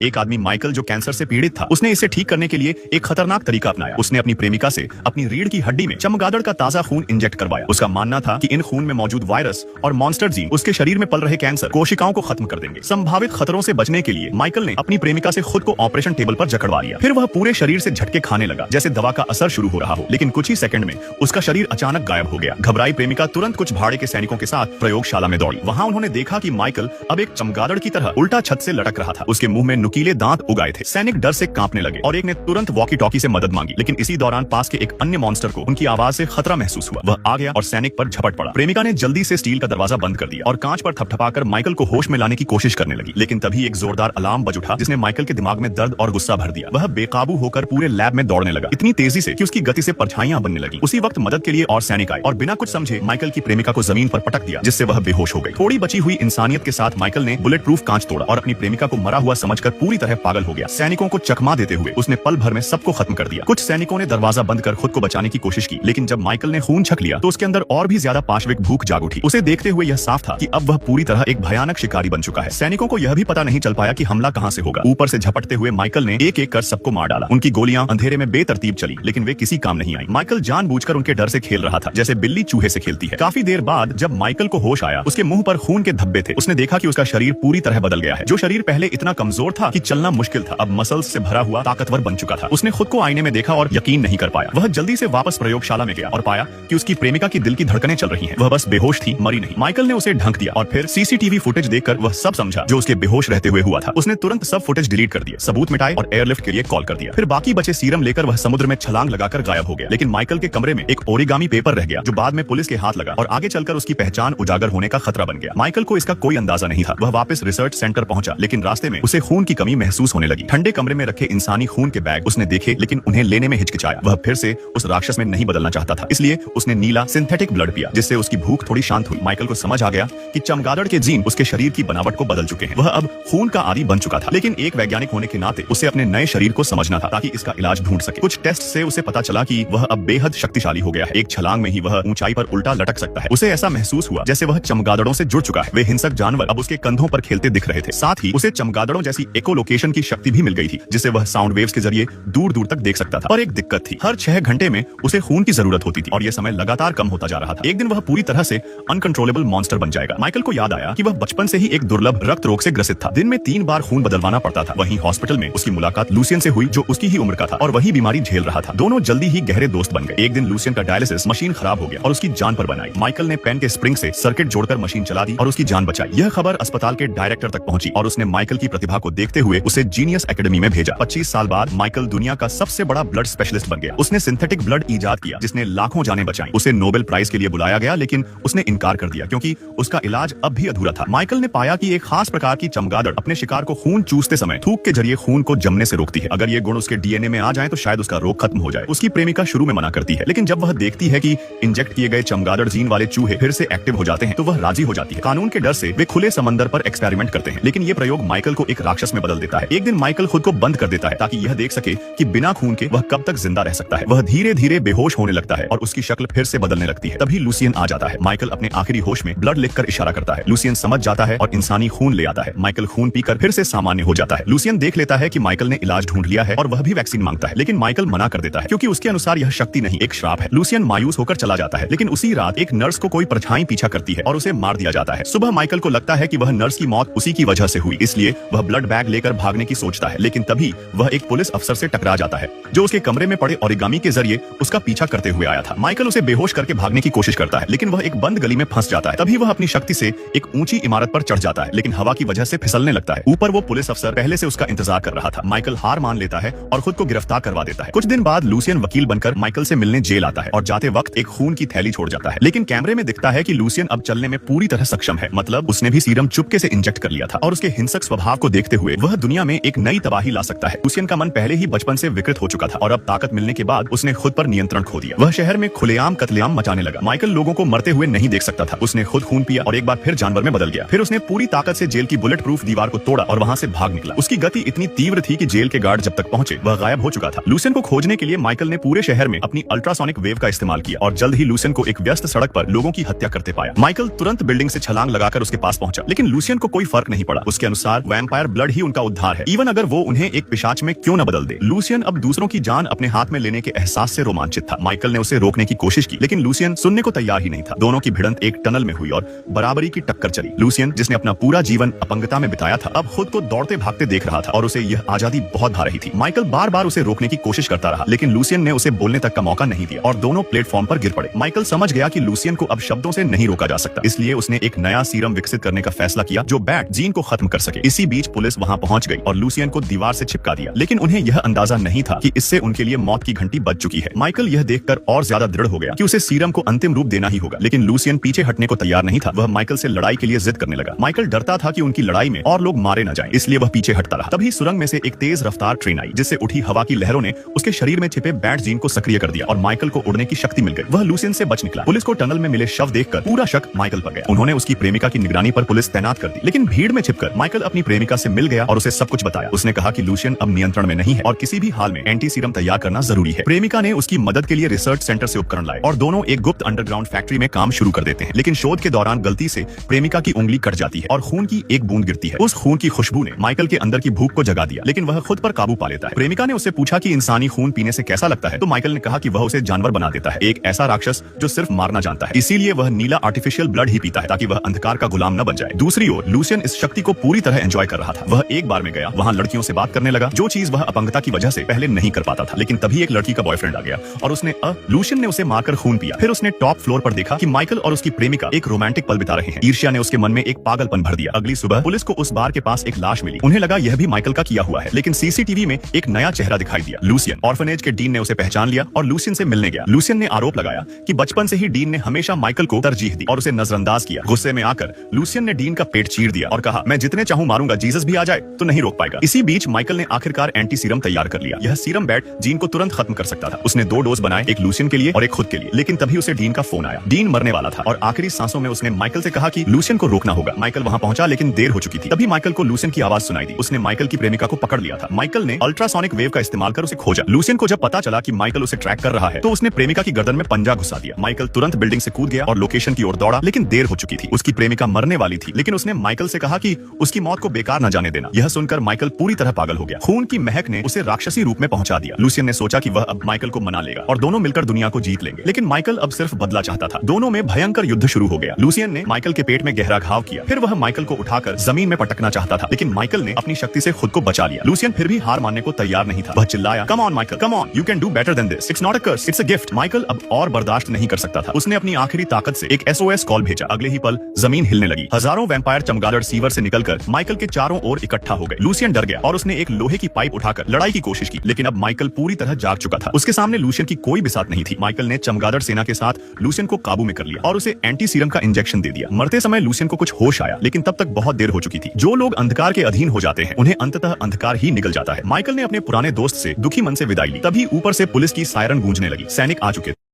एक आदमी माइकल जो कैंसर से पीड़ित था, उसने इसे ठीक करने के लिए एक खतरनाक तरीका अपनाया। उसने अपनी प्रेमिका से अपनी रीढ़ की हड्डी में चमगादड़ का ताजा खून इंजेक्ट करवाया। उसका मानना था कि इन खून में मौजूद वायरस और मॉन्स्टर जीन उसके शरीर में पल रहे कैंसर कोशिकाओं को खत्म कर देंगे। संभावित खतरों से बचने के लिए माइकल ने अपनी प्रेमिका से खुद को ऑपरेशन टेबल पर जकड़वा लिया। फिर वह पूरे शरीर से झटके खाने लगा जैसे दवा का असर शुरू हो रहा हो, लेकिन कुछ ही सेकंड में उसका शरीर अचानक गायब हो गया। घबराई प्रेमिका तुरंत कुछ भाड़े के सैनिकों के साथ प्रयोगशाला में दौड़ी। वहां उन्होंने देखा कि माइकल अब एक चमगादड़ की तरह उल्टा छत से लटक रहा था। उसके मुंह में नुकीले दांत उगाए थे। सैनिक डर से कांपने लगे और एक ने तुरंत वॉकी टॉकी से मदद मांगी, लेकिन इसी दौरान पास के एक अन्य मॉन्स्टर को उनकी आवाज से खतरा महसूस हुआ। वह आ गया और सैनिक पर झपट पड़ा। प्रेमिका ने जल्दी से स्टील का दरवाजा बंद कर दिया और कांच पर थपथपाकर माइकल को होश में लाने की कोशिश करने लगी, लेकिन तभी एक जोरदार अलार्म बज उठा जिसने माइकल के दिमाग में दर्द और गुस्सा भर दिया। वह बेकाबू होकर पूरे लैब में दौड़ने लगा, इतनी तेजी से कि उसकी गति से परछाइयां बनने लगी। उसी वक्त मदद के लिए और सैनिक आए और बिना कुछ समझे माइकल की प्रेमिका को जमीन पर पटक दिया, जिससे वह बेहोश हो गई। थोड़ी बची हुई इंसानियत के साथ माइकल ने बुलेट प्रूफ कांच तोड़ा और अपनी प्रेमिका को मरा हुआ समझकर पूरी तरह पागल हो गया। सैनिकों को चकमा देते हुए उसने पल भर में सबको खत्म कर दिया। कुछ सैनिकों ने दरवाजा बंद कर खुद को बचाने की कोशिश की, लेकिन जब माइकल ने खून छक लिया तो उसके अंदर और भी ज्यादा पाशविक भूख जाग उठी। उसे देखते हुए यह साफ था कि अब वह पूरी तरह एक भयानक शिकारी बन चुका है। सैनिकों को यह भी पता नहीं चल पाया कि हमला कहां से होगा। ऊपर से झपटते हुए माइकल ने एक एक कर सबको मार डाला। उनकी गोलियां अंधेरे में बेतरतीब चली, लेकिन वे किसी काम नहीं आई। माइकल जानबूझकर उनके डर से खेल रहा था, जैसे बिल्ली चूहे से खेलती है। काफी देर बाद जब माइकल को होश आया, उसके मुंह पर खून के धब्बे थे। उसने देखा कि उसका शरीर पूरी तरह बदल गया है। जो शरीर पहले इतना कमजोर था कि चलना मुश्किल था, अब मसल्स से भरा हुआ ताकतवर बन चुका था। उसने खुद को आईने में देखा और यकीन नहीं कर पाया। वह जल्दी से वापस प्रयोगशाला में गया और पाया कि उसकी प्रेमिका की दिल की धड़कनें चल रही हैं। वह बस बेहोश थी, मरी नहीं। माइकल ने उसे ढंक दिया और फिर सीसीटीवी फुटेज देखकर वह सब समझा जो उसके बेहोश रहते हुए हुआ था। उसने तुरंत सब फुटेज डिलीट कर दिया, सबूत मिटाए और एयरलिफ्ट के लिए कॉल कर दिया। फिर बाकी बचे सीरम लेकर वह समुद्र में छलांग लगाकर गायब हो गया। लेकिन माइकल के कमरे में एक ओरिगामी पेपर रह गया जो बाद में पुलिस के हाथ लगा और आगे चलकर उसकी पहचान उजागर होने का खतरा बन गया। माइकल को इसका कोई अंदाजा नहीं था। वह वापस रिसर्च सेंटर पहुंचा, लेकिन रास्ते में उसे खून की कमी महसूस होने लगी। ठंडे कमरे में रखे इंसानी खून के बैग उसने देखे, लेकिन उन्हें लेने में हिचकिचाया। वह फिर से उस राक्षस में नहीं बदलना चाहता था, इसलिए उसने नीला सिंथेटिक ब्लड पिया, जिससे उसकी भूख थोड़ी शांत हुई। माइकल को समझ आ गया कि चमगादड़ के जीन उसके शरीर की बनावट को बदल चुके हैं। वह अब खून का आदी बन चुका था, लेकिन एक वैज्ञानिक होने के नाते उसे अपने नए शरीर को समझना था ताकि इसका इलाज ढूंढ सके। कुछ टेस्ट से उसे पता चला कि वह अब बेहद शक्तिशाली हो गया है। एक छलांग में ही वह ऊंचाई पर उल्टा लटक सकता है। उसे ऐसा महसूस हुआ जैसे वह चमगादड़ों से जुड़ चुका है। वे हिंसक जानवर अब उसके कंधों पर खेलते दिख रहे थे। साथ ही उसे चमगादड़ों जैसी इकोलोकेशन की शक्ति भी मिल गई थी, जिससे वह साउंड वेव्स के जरिए दूर दूर तक देख सकता था। पर एक दिक्कत थी, हर 6 घंटे में उसे खून की जरूरत होती थी और यह समय लगातार कम होता जा रहा था। एक दिन वह पूरी तरह से अनकंट्रोलेबल मॉन्स्टर बन जाएगा। माइकल को याद आया कि वह बचपन से ही एक दुर्लभ रक्त रोग से ग्रसित था। दिन में 3 बार खून बदलवाना पड़ता था। वहीं हॉस्पिटल में उसकी मुलाकात लूसियन से हुई, जो उसकी ही उम्र का था और वही बीमारी झेल रहा था। दोनों जल्दी ही गहरे दोस्त बन गए। एक दिन लूसियन का डायलिसिस मशीन खराब हो गया और उसकी जान पर बनाई। माइकल ने पेन के स्प्रिंग से सर्किट जोड़कर मशीन चला दी और उसकी जान बचाई। यह खबर अस्पताल के डायरेक्टर तक पहुंची और उसने माइकल की प्रतिभा को देखते हुए उसे जीनियस एकेडमी में भेजा। 25 साल बाद माइकल दुनिया का सबसे बड़ा ब्लड स्पेशलिस्ट बन गया। उसने सिंथेटिक ब्लड इजाद किया जिसने लाखों जानें बचाई। उसे नोबेल प्राइज के लिए बुलाया गया, लेकिन उसने इनकार कर दिया क्योंकि उसका इलाज अब भी अधूरा था। माइकल ने पाया कि एक खास प्रकार की चमगादड़ अपने शिकार को खून चूसते समय थूक के जरिए खून को जमने से रोकती है। अगर ये गुण उसके डीएनए में आ जाए तो शायद उसका रोग खत्म हो जाए। उसकी प्रेमिका शुरू में मना करती है, लेकिन जब वह देखती है कि इंजेक्ट किए गए चमगादड़ जीन वाले चूहे फिर से एक्टिव हो जाते हैं तो वह राजी हो जाती है। कानून के डर से वे खुले समंदर पर एक्सपेरिमेंट करते हैं, लेकिन ये प्रयोग माइकल को एक राक्षस में बदल देता है। एक दिन माइकल खुद को बंद कर देता है ताकि यह देख सके कि बिना खून के वह कब तक जिंदा रह सकता है। वह धीरे धीरे बेहोश होने लगता है और उसकी शक्ल फिर से बदलने लगती है। तभी लूसियन आ जाता है। माइकल अपने आखिरी होश में ब्लड लिखकर इशारा करता है। लूसियन समझ जाता है और इंसानी खून ले आता है। माइकल खून पीकर फिर से सामान्य हो जाता है। लूसियन देख लेता है कि माइकल ने इलाज ढूंढ लिया है और वह भी वैक्सीन मांगता है, लेकिन माइकल मना कर देता है क्योंकि उसके अनुसार यह शक्ति नहीं, एक श्राप है। लूसियन मायूस होकर चला जाता है, लेकिन उसी रात एक नर्स को कोई परछाई पीछा करती है और उसे मार दिया जाता है। सुबह माइकल को लगता है कि वह नर्स की मौत उसी की वजह से हुई, इसलिए वह ब्लड बैग लेकर भागने की सोचता है, लेकिन तभी वह एक पुलिस अफसर से टकरा जाता है जो उसके कमरे में पड़े ओरिगामी के जरिए उसका पीछा करते हुए आया था। माइकल उसे बेहोश करके भागने की कोशिश करता है, लेकिन वह एक बंद गली में फंस जाता है। तभी वह अपनी शक्ति से एक ऊंची इमारत पर चढ़ जाता है, लेकिन हवा की वजह से फिसलने लगता है। ऊपर वो पुलिस अफसर पहले से उसका इंतजार कर रहा था। माइकल हार मान लेता है और खुद को गिरफ्तार करवा देता है। कुछ दिन बाद लूसियन वकील बनकर माइकल से मिलने जेल आता है और जाते वक्त एक खून की थैली छोड़ जाता है, लेकिन कैमरे में दिखता है कि लूसियन अब चलने में पूरी तरह सक्षम है। मतलब उसने भी सीरम चुपके से इंजेक्ट कर लिया था और उसके हिंसक स्वभाव को देखते हुए वह दुनिया में एक नई तबाही ला सकता है। लूसियन का मन पहले ही बचपन से विकृत हो चुका था और अब ताकत मिलने के बाद उसने खुद पर नियंत्रण खो दिया। वह शहर में खुलेआम कत्लेआम मचाने लगा। माइकल लोगों को मरते हुए नहीं देख सकता था। उसने खुद खून पिया और एक बार फिर जानवर में बदल गया। फिर उसने पूरी ताकत से जेल की बुलेट प्रूफ दीवार को तोड़ा और वहां से भाग निकला। उसकी गति इतनी तीव्र थी कि जेल के गार्ड जब तक पहुंचे वह गायब हो चुका था। लूसियन को खोजने के लिए माइकल ने पूरे शहर में अपनी अल्ट्रासोनिक वेव का इस्तेमाल किया और जल्द ही लूसियन को एक व्यस्त सड़क पर लोगों की हत्या करते पाया। माइकल तुरंत बिल्डिंग से छलांग लगाकर उसके पास पहुंचा, लेकिन लूसियन को कोई फर्क नहीं पड़ा। उसके अनुसार वैम्पायर ब्लड ही उनका उद्धार है, इवन अगर वो उन्हें एक पिशाच में क्यों न बदल दे। लूसियन अब दूसरों की जान अपने हाथ में लेने के एहसास से रोमांचित था। माइकल ने उसे रोकने की कोशिश की, लेकिन लूसियन सुनने को तैयार ही नहीं था। दोनों की भिड़ंत एक टनल में हुई और बराबरी की टक्कर चली। लूसियन, जिसने अपना पूरा जीवन अपंगता में बिताया था, अब खुद को दौड़ते भागते देख रहा था और उसे यह आजादी बहुत भा रही थी। माइकल बार बार उसे रोकने की कोशिश करता रहा, लेकिन लूसियन ने उसे बोलने तक का मौका नहीं दिया और दोनों प्लेटफॉर्म पर गिर पड़े। माइकल समझ गया कि लूसियन को अब शब्दों से नहीं रोका जा सकता, इसलिए उसने एक नया सीरम विकसित करने का फैसला किया जो बैट जीन को खत्म कर सके। इसी बीच पुलिस वहां पहुंच गई और लूसियन को दीवार से चिपका दिया, लेकिन उन्हें यह अंदाजा नहीं था कि इससे उनके लिए मौत की घंटी बज चुकी है। माइकल यह देखकर और ज्यादा दृढ़ हो गया कि उसे सीरम को अंतिम रूप देना ही होगा, लेकिन लूसियन पीछे हटने को तैयार नहीं था। वह माइकल से लड़ाई के लिए जिद करने लगा। माइकल डरता था कि उनकी लड़ाई में और लोग मारे न जाएं, इसलिए वह पीछे हटता रहा। तभी सुरंग में से एक तेज रफ्तार ट्रेन आई, जिससे उठी हवा की लहरों ने उसके शरीर में छिपे बैट जीन को सक्रिय कर दिया और माइकल को उड़ने की शक्ति मिल गई। वह लूसियन से बच निकला। पुलिस को टनल में मिले शव देखकर पूरा शक माइकल पर गया। उन्होंने उसकी प्रेमिका की निगरानी पर पुलिस तैनात कर दी, लेकिन भीड़ में छिपकर माइकल अपनी प्रेमिका से मिल गया और उसे सब कुछ बताया। उसने कहा कि लूसियन अब नियंत्रण में नहीं है और किसी भी हाल में एंटी सीरम तैयार करना जरूरी है। प्रेमिका ने उसकी मदद के लिए रिसर्च सेंटर से उपकरण लाए और दोनों एक गुप्त अंडरग्राउंड फैक्ट्री में काम शुरू कर देते हैं। लेकिन शोध के दौरान गलती से प्रेमिका की उंगली कट जाती है और खून की एक बूंद गिरती है। उस खून की खुशबू ने माइकल के अंदर की भूख को जगा दिया, लेकिन वह खुद पर काबू पा लेता है। प्रेमिका ने उससे पूछा कि इंसानी खून पीने से कैसा लगता है, तो माइकल ने कहा कि वह उसे जानवर बना देता है, एक ऐसा राक्षस जो सिर्फ मारना जानता है। इसीलिए वह नीला आर्टिफिशियल ब्लड ही पीता है ताकि वह अंधकार का गुलाम न बन जाए। दूसरी ओर लूसियन इस शक्ति को पूरी तरह एंजॉय कर रहा था। वह एक बार में गया, वहां लड़कियों से बात करने लगा, जो चीज वह अपंगता की वजह से पहले नहीं कर पाता था। लेकिन तभी एक लड़की का बॉयफ्रेंड आ गया और उसने लूसियन ने उसे मारकर खून पिया। फिर उसने टॉप फ्लोर पर देखा कि माइकल और उसकी प्रेमिका एक रोमांटिक पल बिता रहे हैं। ईर्ष्या ने उसके मन में एक पागलपन भर दिया। अगली सुबह पुलिस को उस बार के पास एक लाश मिली। उन्हें लगा यह भी माइकल का किया हुआ है, लेकिन सीसीटीवी में एक नया चेहरा दिखाई दिया। लूसियन। ऑर्फनेज के डीन ने उसे पहचान लिया और लूसियन से मिलने गया। लूसियन ने आरोप लगाया कि बचपन से ही डीन ने हमेशा माइकल को तरजीह दी और उसे नजरअंदाज किया। गुस्से में आकर लूसियन ने डीन का पेट चीर दिया और कहा, मैं जितने चाहूं मारूंगा, जीसस भी आ जाए तो नहीं रोक पाएगा। इसी बीच माइकल ने आखिरकार एंटी सीरम तैयार कर लिया। यह सीरम बैट जीन को तुरंत खत्म कर सकता था। उसने 2 डोज बनाए, एक लूसियन के लिए और एक खुद के लिए। लेकिन तभी उसे डीन का फोन आया। डीन मरने वाला था और आखिरी सांसों में उसने माइकल से कहा कि लूसियन को रोकना होगा। माइकल वहां पहुंचा, लेकिन देर हो चुकी थी। तभी माइकल को लूसियन की आवाज सुनाई दी। उसने माइकल की प्रेमिका को पकड़ लिया था। माइकल ने अल्ट्रासोनिक वेव का इस्तेमाल कर उसे खोजा। लूसियन को जब पता चला कि माइकल उसे ट्रैक कर रहा है, तो उसने प्रेमिका की गर्दन में पंजा घुसा दिया। माइकल तुरंत बिल्डिंग से कूद गया और लोकेशन की ओर दौड़ा, लेकिन देर हो चुकी थी। उसकी प्रेमिका मरने वाली थी, लेकिन उसने माइकल से कहा कि उसकी मौत को बेकार न जाने देना। यह सुनकर माइकल पूरी तरह पागल हो गया। खून की महक ने उसे राक्षसी रूप में पहुंचा दिया। लूसियन ने सोचा कि वह अब माइकल को मना लेगा और दोनों मिलकर दुनिया को जीत लेंगे, लेकिन माइकल अब सिर्फ बदला चाहता था। दोनों में भयंकर युद्ध शुरू हो गया। लूसियन ने माइकल के पेट में गहरा घाव किया। फिर वह माइकल को उठाकर जमीन में पटकना चाहता था, लेकिन माइकल ने अपनी शक्ति से खुद को बचा लिया। लूसियन फिर भी हार मानने को तैयार नहीं था। वह चिल्लाया, come on Michael, come on, you can do better than this, it's not a curse, it's a gift. Michael अब और बर्दाश्त नहीं कर सकता था। उसने अपनी आखिरी ताकत से एक SOS कॉल भेजा। अगले ही पल जमीन हिलने लगी। हजारों वैम्पायर चमगादड़ सीवर से निकलकर माइकल के चारों ओर इकट्ठा हो गए। लूसियन डर गया और उसने एक लोहे की पाइप उठाकर लड़ाई की कोशिश की, लेकिन अब माइकल पूरी तरह जाग चुका था। उसके सामने लूसियन की कोई बिसात नहीं थी। माइकल ने चमगादड़ सेना के साथ लूसियन को काबू में कर लिया और उसे एंटी सीरम का इंजेक्शन दे दिया। मरते समय लूसियन को कुछ होश आया, लेकिन तब तक बहुत देर हो चुकी थी। जो लोग अंधकार के अधीन हो जाते हैं, उन्हें अंततः अंधकार ही निगल जाता है। माइकल ने अपने पुराने दोस्त से दुखी मन से विदाई ली। तभी ऊपर से पुलिस की सायरन गूंजने लगी। सैनिक आ चुके थे।